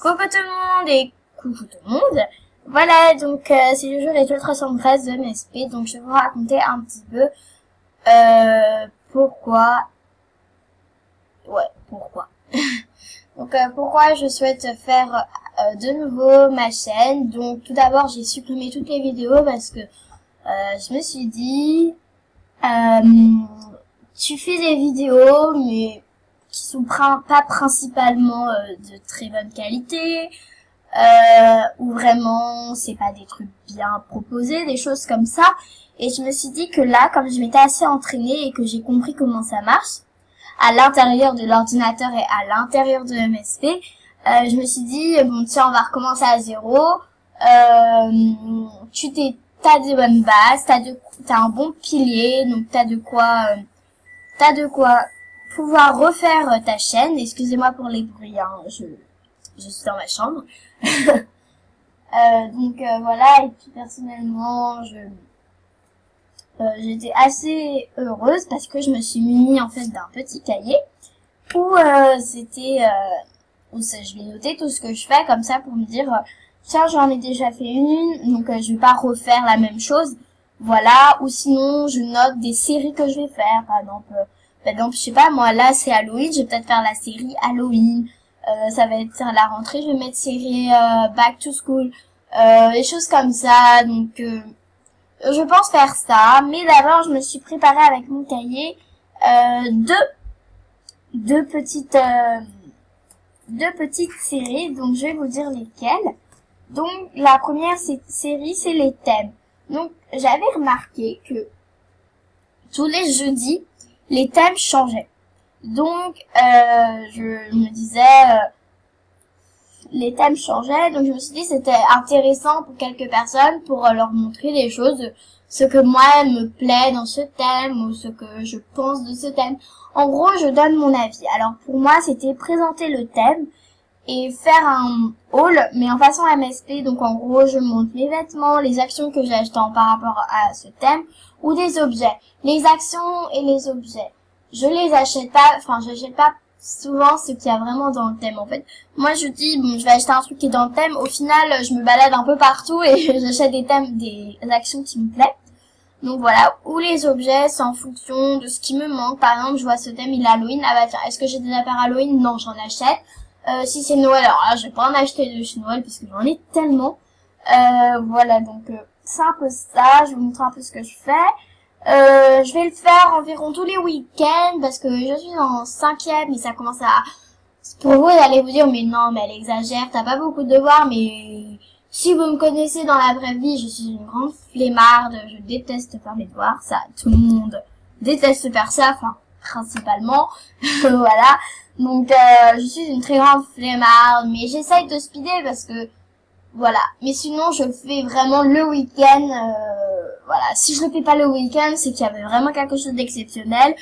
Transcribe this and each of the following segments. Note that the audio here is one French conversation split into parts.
Coucou tout le monde et coucou tout le monde. Voilà, donc c'est le jour Étoile 313 de MSP, donc je vais vous raconter un petit peu pourquoi. Donc pourquoi je souhaite faire de nouveau ma chaîne. Donc tout d'abord j'ai supprimé toutes les vidéos parce que je me suis dit tu fais des vidéos mais qui sont pas principalement de très bonne qualité, ou vraiment c'est pas des trucs bien proposés, des choses comme ça. Et je me suis dit que là, comme je m'étais assez entraînée et que j'ai compris comment ça marche à l'intérieur de l'ordinateur et à l'intérieur de MSP, je me suis dit bon tiens, on va recommencer à zéro. T'as des bonnes bases, t'as un bon pilier, donc t'as de quoi pouvoir refaire ta chaîne. Excusez-moi pour les bruits, hein, je suis dans ma chambre. Donc voilà, et puis personnellement, j'étais assez heureuse parce que je me suis munie en fait d'un petit cahier où je vais noter tout ce que je fais comme ça pour me dire tiens, j'en ai déjà fait une, donc je vais pas refaire la même chose. Voilà, ou sinon je note des séries que je vais faire, par exemple, je sais pas, moi, là, c'est Halloween, je vais peut-être faire la série Halloween. Ça va être la rentrée, je vais mettre série Back to School. Des choses comme ça. Donc, je pense faire ça. Mais d'abord, je me suis préparée avec mon cahier deux petites séries. Donc, je vais vous dire lesquelles. Donc, la première série, c'est les thèmes. Donc, j'avais remarqué que tous les jeudis, les thèmes changeaient. Donc, je me disais, les thèmes changeaient, donc je me suis dit c'était intéressant pour quelques personnes pour leur montrer les choses, ce que moi me plaît dans ce thème ou ce que je pense de ce thème. En gros, je donne mon avis. Alors pour moi, c'était présenter le thème et faire un haul, mais en façon MSP. Donc en gros, je montre les vêtements, les actions que j'ai achetées par rapport à ce thème, ou des objets. Les actions et les objets, je les achète pas, j'achète pas souvent ce qu'il y a vraiment dans le thème. En fait, moi je dis bon, je vais acheter un truc qui est dans le thème. Au final, je me balade un peu partout et j'achète des actions qui me plaisent. Donc voilà. Ou les objets, c'est en fonction de ce qui me manque. Par exemple, je vois ce thème, il est Halloween. Ah bah tiens, est-ce que j'ai des affaires Halloween? Non, j'en achète. Si c'est Noël, alors là, je vais pas en acheter de chez Noël parce que j'en ai tellement. Voilà, donc c'est un peu ça. Je vais vous montrer un peu ce que je fais. Je vais le faire environ tous les week-ends parce que je suis en 5e et ça commence à... Pour vous, vous allez vous dire, mais non, mais elle exagère, t'as pas beaucoup de devoirs, mais si vous me connaissez dans la vraie vie, je suis une grande flemmarde, je déteste faire mes devoirs, ça, tout le monde déteste faire ça, enfin, principalement, voilà. Donc, je suis une très grande flemmarde, mais j'essaye de speeder parce que, voilà. Mais sinon, je le fais vraiment le week-end, voilà. Si je le fais pas le week-end, c'est qu'il y avait vraiment quelque chose d'exceptionnel.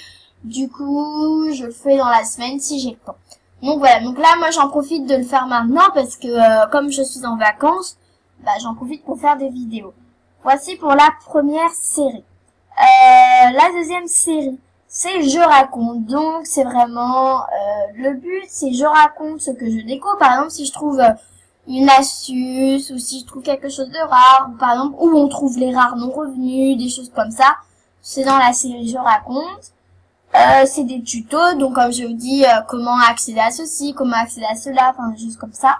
Du coup, je le fais dans la semaine si j'ai le temps. Donc voilà. Donc là, moi, j'en profite de le faire maintenant parce que, comme je suis en vacances, bah, j'en profite pour faire des vidéos. Voici pour la première série. La deuxième série, c'est je raconte. Donc, c'est vraiment, le but, c'est je raconte ce que je découvre. Par exemple, si je trouve, une astuce, ou si je trouve quelque chose de rare, ou par exemple, où on trouve les rares non revenus, des choses comme ça. C'est dans la série Je raconte. C'est des tutos, donc comme je vous dis, comment accéder à ceci, comment accéder à cela, enfin, des choses comme ça.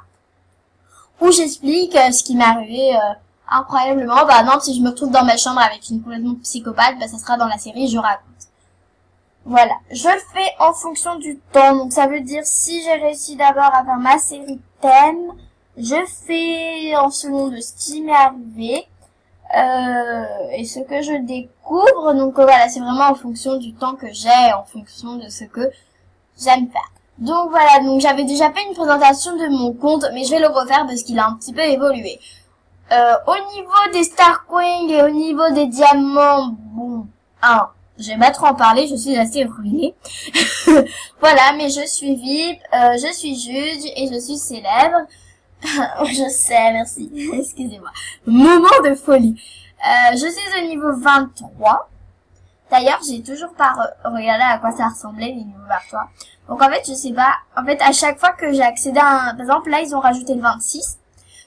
Où j'explique ce qui m'est arrivé incroyablement. Bah non, si je me retrouve dans ma chambre avec une complètement psychopathe, bah ça sera dans la série Je raconte. Voilà. Je le fais en fonction du temps, donc ça veut dire si j'ai réussi d'abord à faire ma série thème, je fais en selon de ce qui m'est arrivé et ce que je découvre. Donc voilà, c'est vraiment en fonction du temps que j'ai, en fonction de ce que j'aime faire. Donc voilà, donc j'avais déjà fait une présentation de mon compte, mais je vais le refaire parce qu'il a un petit peu évolué. Au niveau des Star Coins et au niveau des diamants, bon, je vais pas trop en parler, je suis assez ruinée. Voilà, mais je suis VIP, je suis juge et je suis célèbre. Je sais, merci. Excusez-moi. Moment de folie. Je suis au niveau 23. D'ailleurs, j'ai toujours pas regardé à quoi ça ressemblait, les niveaux 23. Donc en fait, je sais pas. En fait, à chaque fois que j'ai accédé à un... Par exemple, là, ils ont rajouté le 26.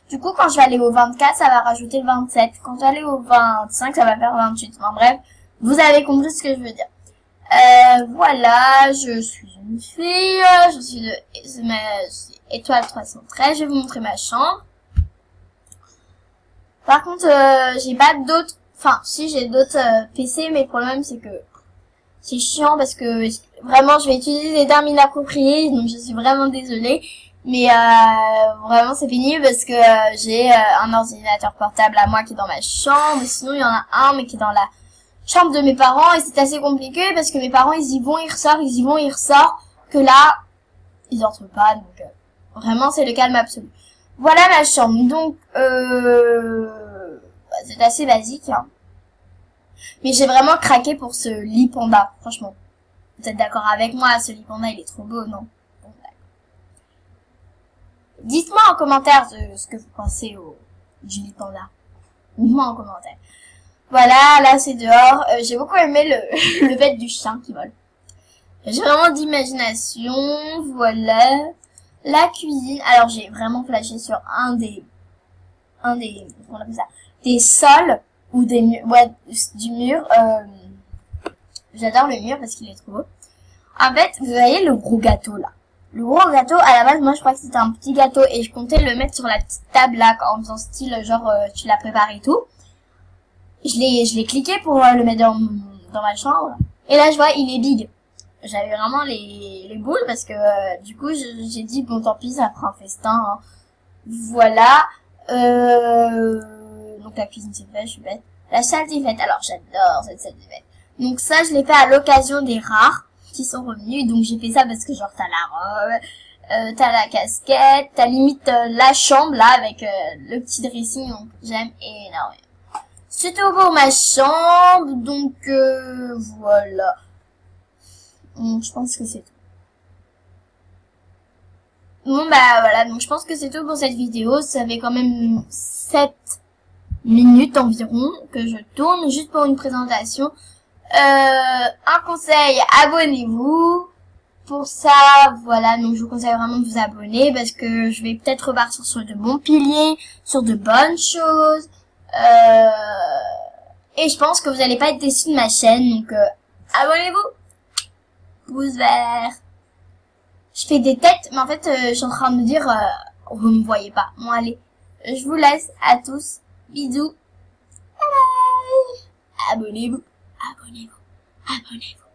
Du coup, quand je vais aller au 24, ça va rajouter le 27. Quand je vais aller au 25, ça va faire 28. Enfin bref, vous avez compris ce que je veux dire. Voilà, je suis une fille, je suis étoile 313, je vais vous montrer ma chambre. Par contre, j'ai pas d'autres, enfin, si j'ai d'autres PC, mais le problème c'est que c'est chiant parce que vraiment je vais utiliser des termes inappropriés, donc je suis vraiment désolée. Mais vraiment c'est pénible parce que j'ai un ordinateur portable à moi qui est dans ma chambre, sinon il y en a un mais qui est dans la chambre de mes parents et c'est assez compliqué parce que mes parents ils y vont, ils ressortent, ils y vont, ils ressortent, que là ils entrent pas, donc vraiment c'est le calme absolu. Voilà ma chambre, donc c'est assez basique, hein. Mais j'ai vraiment craqué pour ce lit panda, franchement. Vous êtes d'accord avec moi, ce lit panda il est trop beau, non? Bon, dites-moi en commentaire ce que vous pensez du lit panda. Dites-moi en commentaire. Voilà, là c'est dehors. J'ai beaucoup aimé le fait du chien qui vole. J'ai vraiment d'imagination. Voilà. La cuisine. Alors j'ai vraiment flashé sur un des, comment on appelle ça, des sols ou des murs, ouais, du mur. J'adore le mur parce qu'il est trop beau. En fait, vous voyez le gros gâteau là. Le gros gâteau, à la base, moi je crois que c'était un petit gâteau et je comptais le mettre sur la petite table là en faisant style genre tu l'as préparé et tout. Je l'ai cliqué pour le mettre dans ma chambre. Et là, je vois, il est big. J'avais vraiment les boules parce que, du coup, j'ai dit, bon, tant pis, ça fera un festin, hein. Voilà. Donc, la cuisine, c'est fait, je suis bête. La salle des fêtes. Alors, j'adore cette salle des fêtes. Donc, ça, je l'ai fait à l'occasion des rares qui sont revenus. Donc, j'ai fait ça parce que, genre, t'as la robe, t'as la casquette, t'as limite la chambre, là, avec le petit dressing. Donc, j'aime énormément. C'était pour ma chambre, donc voilà. Donc, je pense que c'est tout. Bon bah voilà, donc je pense que c'est tout pour cette vidéo. Ça fait quand même 7 minutes environ que je tourne juste pour une présentation. Un conseil, abonnez-vous. Pour ça, voilà, donc je vous conseille vraiment de vous abonner parce que je vais peut-être repartir sur de bons piliers, sur de bonnes choses. Et je pense que vous allez pas être déçus de ma chaîne, donc abonnez-vous. Pouce vert. Je fais des têtes, mais en fait, je suis en train de me dire, vous me voyez pas. Bon, allez, je vous laisse à tous. Bisous. Bye bye. Abonnez-vous. Abonnez-vous. Abonnez-vous.